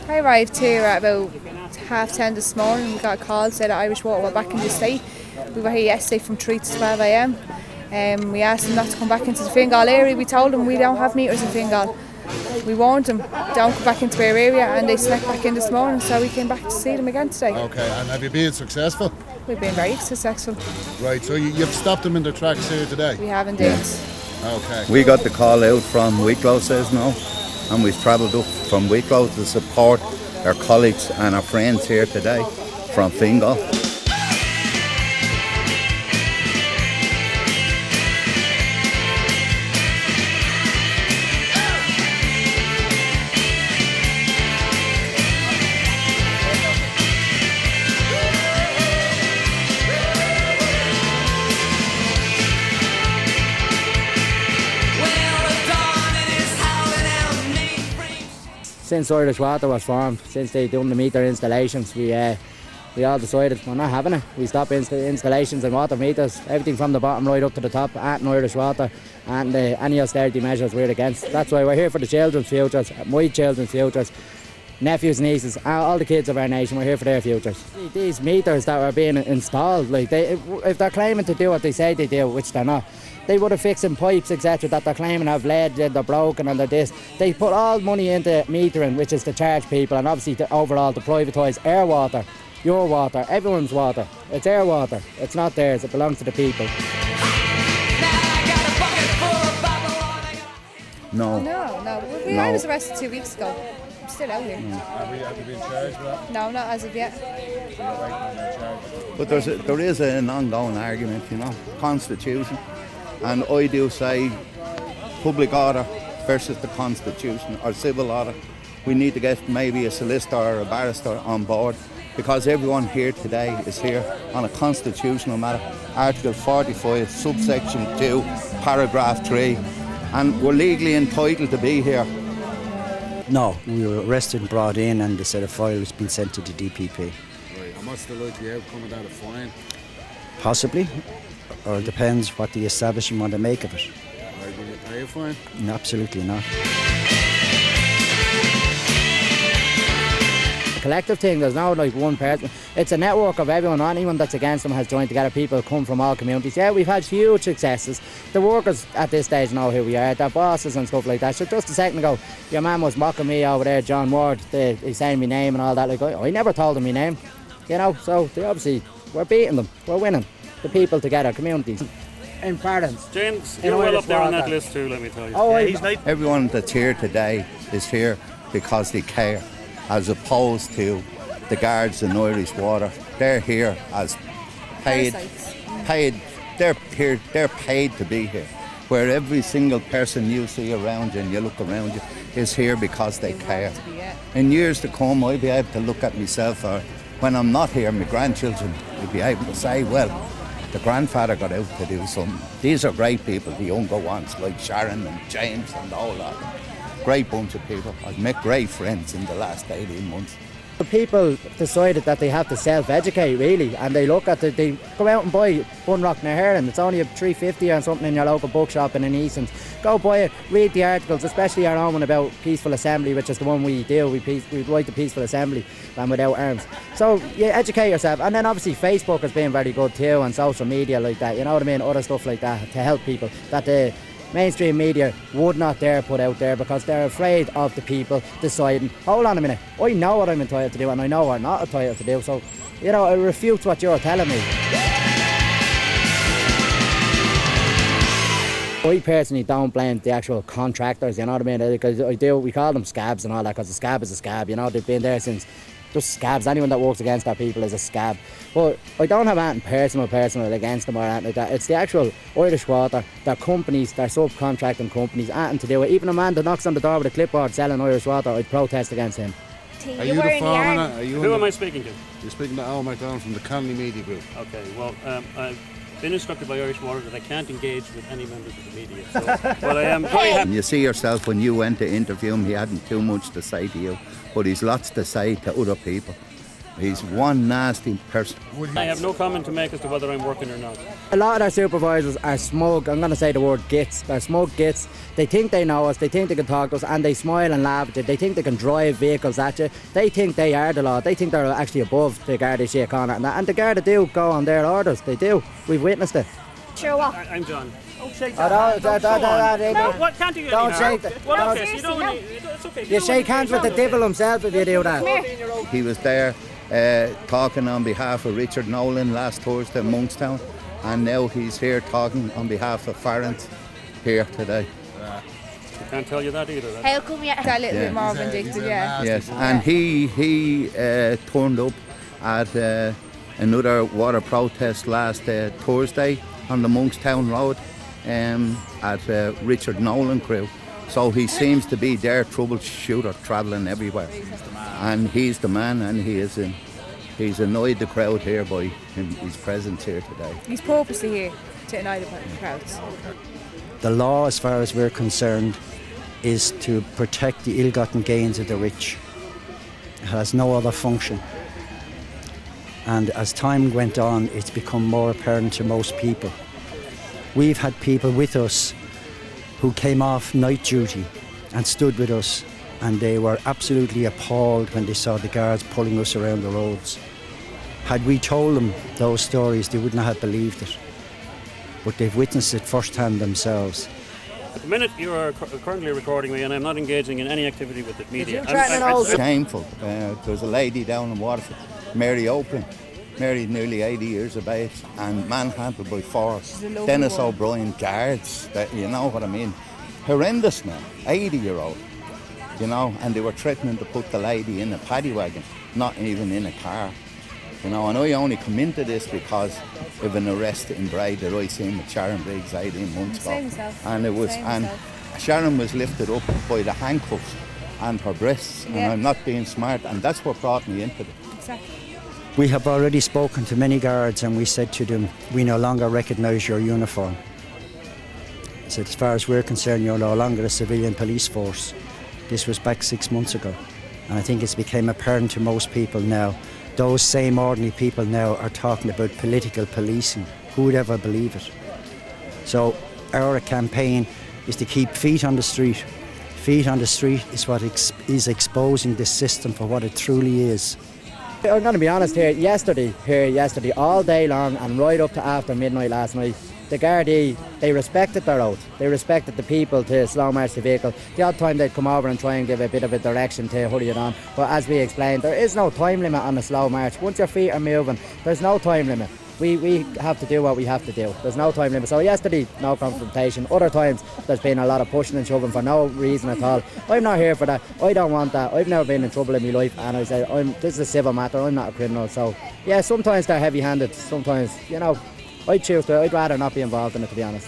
I arrived here at about 10:30 this morning. We got a call said that Irish Water were back in the state. We were here yesterday from 3 to 12 a.m. We asked them not to come back into the Fingal area. We told them we don't have meters in Fingal. We warned them, don't come back into our area, and they snuck back in this morning, so we came back to see them again today. Okay, and have you been successful? We've been very successful. Right, so you've stopped them in their tracks here today? We have indeed. Okay. We got the call out from Wicklow, says no, and we've travelled up from Wicklow to support our colleagues and our friends here today from Fingal. Since Irish Water was formed, since they done the meter installations, we all decided we're not having it. We stopped installations and water meters, everything from the bottom right up to the top at Irish Water, and any austerity measures we're against. That's why we're here for the children's futures, my children's futures, nephews, nieces, all the kids of our nation. We're here for their futures. These meters that are being installed, like if they're claiming to do what they say they do, which they're not, they would have fixed some pipes, etc., that they're claiming have lead, they're broken and they're this. They put all money into metering, which is to charge people, and obviously overall to privatise our water, your water, everyone's water. It's our water, it's not theirs, it belongs to the people. No. We was arrested 2 weeks ago. I'm still out here. Have you been charged for that? No, not as of yet. But there is an ongoing argument, Constitution. And I do say public order versus the Constitution or civil order. We need to get maybe a solicitor or a barrister on board, because everyone here today is here on a constitutional matter. Article 45, subsection 2, paragraph 3, and we're legally entitled to be here. No, we were arrested and brought in, and they said a file has been sent to the DPP. Right, and what's the likely outcome of that, a fine? Possibly, or it depends what the establishment want to make of it. Right, will you pay a fine? No, absolutely not. Collective thing, there's no like one person, it's a network of everyone. Anyone that's against them has joined together. People come from all communities. Yeah, we've had huge successes. The workers at this stage know who we are, their bosses and stuff like that. So just a second ago, your man was mocking me over there, John Ward, he's saying my name and all that. Like, I never told him my name, so they obviously, we're beating them, we're winning. The people together, communities. In parents. James, you're well up there on that list too, let me tell you. Everyone that's here today is here because they care, as opposed to the guards in Irish Water. They're here as paid. They're paid to be here. Where every single person you see around you and you look around you is here because they care. In years to come, I'll be able to look at myself, or when I'm not here, my grandchildren will be able to say, well, the grandfather got out to do something. These are great people, the younger ones, like Sharon and James and all that. Great bunch of people. I've met great friends in the last 18 months. The people decided that they have to self-educate, really, and they look at it, they go out and buy Bunrock na Heron. It's only a $3.50 or something in your local bookshop in Easton's. Go buy it, read the articles, especially our own one about peaceful assembly, which is the one we do. We write the peaceful assembly and without arms. So you educate yourself, and then obviously Facebook has been very good too, and social media like that, you know what I mean, other stuff like that to help people that the mainstream media would not dare put out there, because they're afraid of the people deciding, hold on a minute, I know what I'm entitled to do and I know what I'm not entitled to do, so it refutes what you're telling me. I personally don't blame the actual contractors, you know what I mean, because we call them scabs and all that, because a scab is a scab, they've been there since just scabs. Anyone that works against our people is a scab. But I don't have anything personal against them or anything like that. It's the actual Irish Water, their companies, their subcontracting companies, anything to do with. Even a man that knocks on the door with a clipboard selling Irish Water, I'd protest against him. Are you the foreman? Who am I speaking to? You're speaking to Al McDonald from the Connolly Media Group. Okay, well, I've been instructed by Irish Water that I can't engage with any members of the media. So, but I am very happy. You see yourself, when you went to interview him, he hadn't too much to say to you, but he's lots to say to other people. He's one nasty person. I have no comment to make as to whether I'm working or not. A lot of our supervisors are smug, I'm going to say the word gits, they're smug gits. They think they know us, they think they can talk to us, and they smile and laugh at you. They think they can drive vehicles at you. They think they are the law, they think they're actually above the Garda Síochána and that. And the Garda do go on their orders, they do. We've witnessed it. Sure what? I'm John. What can't you Don't shake that. Well, okay, so you don't really, it's okay. You shake hands with the devil himself if you do that. He was there talking on behalf of Richard Nolan last Thursday in Monkstown, and now he's here talking on behalf of Farrant here today. I can't tell you that either. Right? How come you got a little bit more vindictive, yeah? Yes, and he turned up at another water protest last Thursday on the Monkstown Road at Richard Nolan crew. So he seems to be their troubleshooter travelling everywhere. And he's the man, and he's annoyed the crowd here by his presence here today. He's purposely here to annoy the crowds. The law, as far as we're concerned, is to protect the ill-gotten gains of the rich. It has no other function. And as time went on, it's become more apparent to most people. We've had people with us who came off night duty and stood with us, and they were absolutely appalled when they saw the guards pulling us around the roads. Had we told them those stories, they would not have believed it. But they've witnessed it firsthand themselves. At the minute you are currently recording me, and I'm not engaging in any activity with the media. Shameful. There's a lady down in Waterford, Mary Oakland. Mary, nearly 80 years of age, and manhandled by force. Dennis O'Brien guards, you know what I mean? Horrendous now, 80-year-old, you know, and they were threatening to put the lady in a paddy wagon, not even in a car. You know, and I only come into this because of an arrest in Bray that I seen with Sharon Briggs 18 months ago. And Sharon was lifted up by the handcuffs and her breasts, and I'm not being smart, and that's what brought me into it. Exactly. We have already spoken to many guards, and we said to them, we no longer recognise your uniform. I said, as far as we're concerned, you're no longer a civilian police force. This was back 6 months ago. And I think it's become apparent to most people now. Those same ordinary people now are talking about political policing. Who would ever believe it? So our campaign is to keep feet on the street. Feet on the street is what is exposing this system for what it truly is. I'm going to be honest here, yesterday, all day long and right up to after midnight last night, the Gardaí, they respected their oath. They respected the people to slow march the vehicle. The odd time they'd come over and try and give a bit of a direction to hurry it on. But as we explained, there is no time limit on a slow march. Once your feet are moving, there's no time limit. We have to do what we have to do. There's no time limit. So yesterday, no confrontation. Other times, there's been a lot of pushing and shoving for no reason at all. I'm not here for that. I don't want that. I've never been in trouble in my life, and I said, this is a civil matter. I'm not a criminal. So, yeah, sometimes they're heavy-handed. Sometimes, you know, I'd rather not be involved in it, to be honest.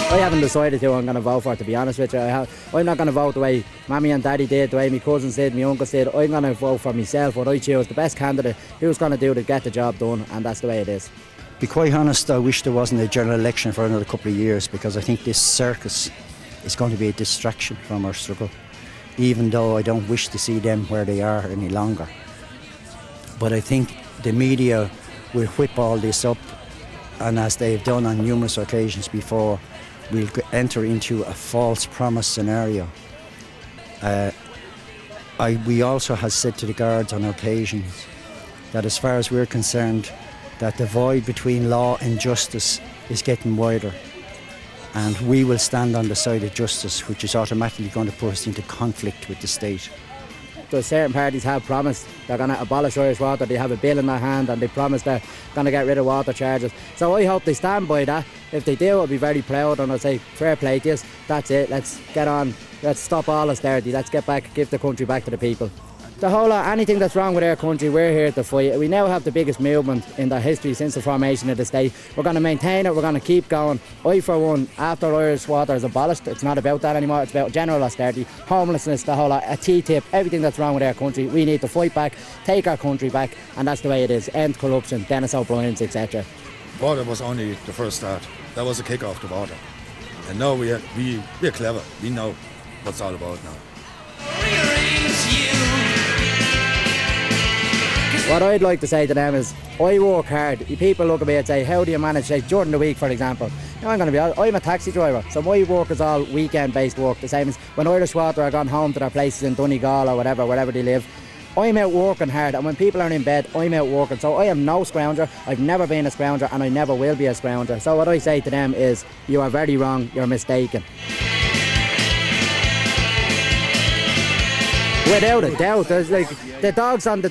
I haven't decided who I'm going to vote for, to be honest with you. I'm not going to vote the way Mammy and Daddy did, the way my cousins did, my uncles did. I'm going to vote for myself, what I choose, the best candidate, who's going to do to get the job done, and that's the way it is. To be quite honest, I wish there wasn't a general election for another couple of years, because I think this circus is going to be a distraction from our struggle, even though I don't wish to see them where they are any longer. But I think the media will whip all this up, and as they've done on numerous occasions before, we'll enter into a false promise scenario. We also have said to the guards on occasions that as far as we're concerned, that the void between law and justice is getting wider, and we will stand on the side of justice, which is automatically going to put us into conflict with the state. So certain parties have promised they're going to abolish Irish water. They have a bill in their hand and they promise they're going to get rid of water charges. So I hope they stand by that. If they do, I'll be very proud, and I'll say fair play to you. That's it. Let's get on. Let's stop all austerity. Let's get back, give the country back to the people. The whole lot, anything that's wrong with our country, we're here to fight. We now have the biggest movement in the history since the formation of the state. We're going to maintain it, we're going to keep going. I, for one, after Irish water is abolished, it's not about that anymore, it's about general austerity, homelessness, the whole lot, a T-tip, everything that's wrong with our country. We need to fight back, take our country back, and that's the way it is. End corruption, Dennis O'Brien's, etc. Water was only the first start. That was a kick off the water. And now we're clever. We know what's all about now. What I'd like to say to them is, I work hard. People look at me and say, how do you manage, say, during the week, for example? I'm a taxi driver, so my work is all weekend-based work, the same as when Irish Water are gone home to their places in Donegal or wherever they live. I'm out working hard, and when people are in bed, I'm out working. So I am no scrounger. I've never been a scrounger, and I never will be a scrounger. So what I say to them is, you are very wrong, you're mistaken. Without a doubt, there's like the dogs on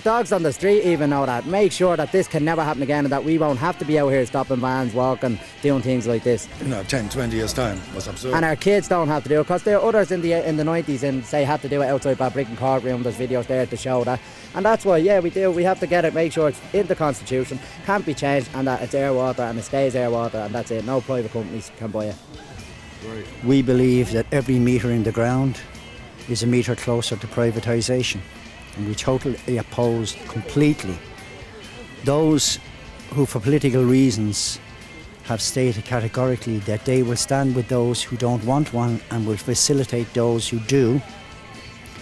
the street even know that. Make sure that this can never happen again, and that we won't have to be out here stopping vans, walking, doing things like this. 10, 20 years time was absurd. And our kids don't have to do it, because there are others in the 90s and say had to do it outside Balbriggan courtroom. There's videos there to show that, and that's why we do. We have to get it, make sure it's in the Constitution, can't be changed, and that it's air water and it stays air water, and that's it. No private companies can buy it. Right. We believe that every metre in the ground is a metre closer to privatisation, and we totally oppose completely those who for political reasons have stated categorically that they will stand with those who don't want one and will facilitate those who do.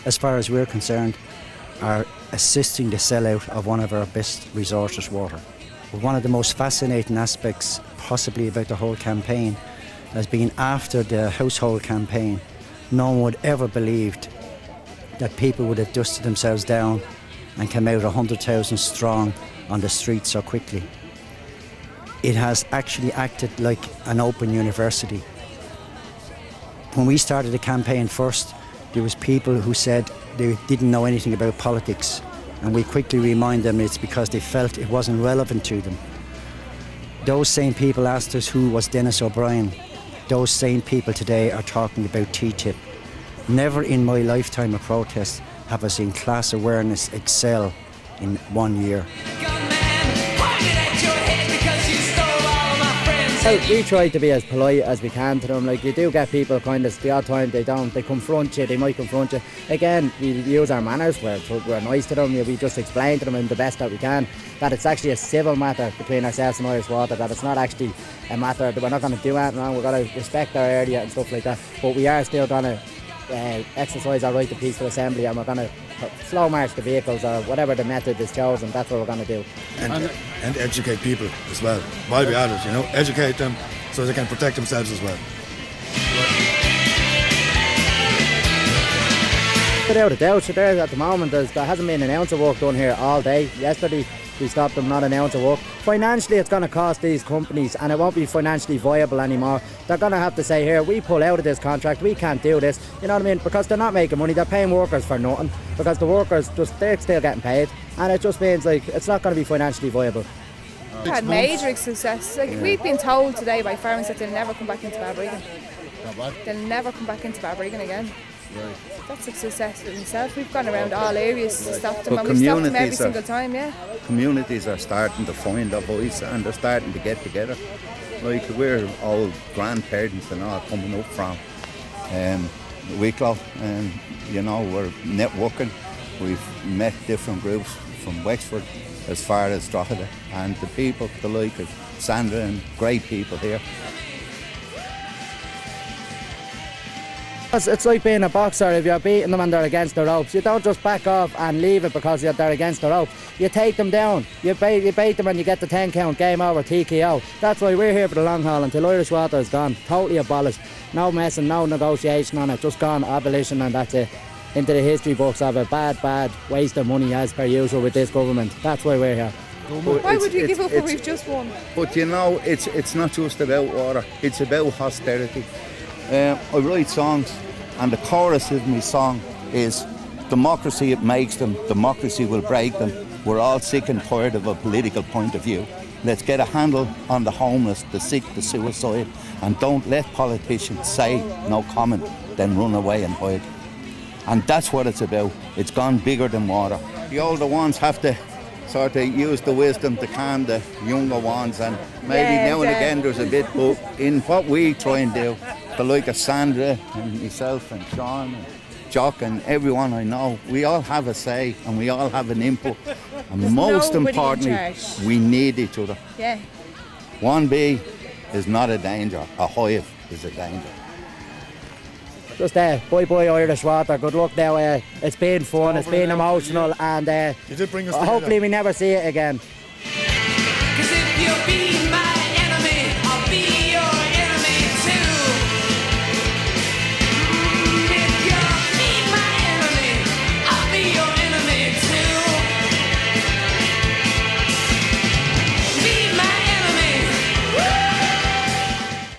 As far as we're concerned, are assisting the sellout of one of our best resources, water. But one of the most fascinating aspects possibly about the whole campaign has been, after the household campaign, no one would ever believed that people would have dusted themselves down and come out 100,000 strong on the street so quickly. It has actually acted like an open university. When we started the campaign first, there was people who said they didn't know anything about politics, and we quickly remind them it's because they felt it wasn't relevant to them. Those same people asked us who was Dennis O'Brien. Those same people today are talking about TTIP. Never in my lifetime of protest have I seen class awareness excel in 1 year. So we try to be as polite as we can to them. Like, you do get people kind of, the odd time they confront you, they might confront you. Again, we use our manners, we're nice to them, we just explain to them in the best that we can that it's actually a civil matter between ourselves and Irish Water, that it's not actually a matter that we're not going to do anything wrong, we're going to respect our area and stuff like that, but we are still going to exercise our right to peaceful assembly, and we're going to slow march the vehicles or whatever the method is chosen. That's what we're going to do. And educate people as well. While we're at it, educate them so they can protect themselves as well. Without a doubt, so there at the moment there hasn't been an ounce of work done here all day. Yesterday we stopped them, not an ounce of work. Financially it's going to cost these companies, and it won't be financially viable anymore. They're going to have to say, here, we pull out of this contract, we can't do this, you know what I mean, because they're not making money, they're paying workers for nothing, because the workers they're still getting paid, and it just means like it's not going to be financially viable. We've had major success. We've been told today by farmers that they'll never come back into Balbriggan. They'll never come back into Balbriggan again. Right. That's a success in itself. We've gone around all areas to stop them, But and we stop them every communities single time, Communities are starting to find their voice, and they're starting to get together. Like, we're all grandparents and all coming up from Wicklow, and we're networking. We've met different groups from Wexford as far as Drogheda, and the people, the like of Sandra, and great people here. It's like being a boxer. If you're beating them and they're against the ropes, you don't just back off and leave it because they're against the ropes. You take them down, you bait them and you get the 10 count, game over, TKO. That's why we're here for the long haul until Irish Water is gone, totally abolished. No messing, no negotiation on it, just gone, abolition, and that's it. Into the history books of a bad waste of money as per usual with this government. That's why we're here. Why would we give up when we've just won? But it's not just about water, it's about austerity. I write songs, and the chorus of my song is, democracy it makes them, democracy will break them. We're all sick and tired of a political point of view. Let's get a handle on the homeless, the sick, the suicide, and don't let politicians say no comment, then run away and hide. And that's what it's about. It's gone bigger than water. The older ones have to sort of use the wisdom to calm the younger ones, and maybe now and again there's a bit, but in what we try and do, the like of Sandra and myself and Sean and Jock and everyone I know, we all have a say and we all have an input, and there's most importantly we need each other. Yeah. One bee is not a danger, a hive is a danger. just bye Irish water. Good luck now. It's been fun, it's been emotional, and You did bring us hopefully together. we never see it again. 'Cause if you be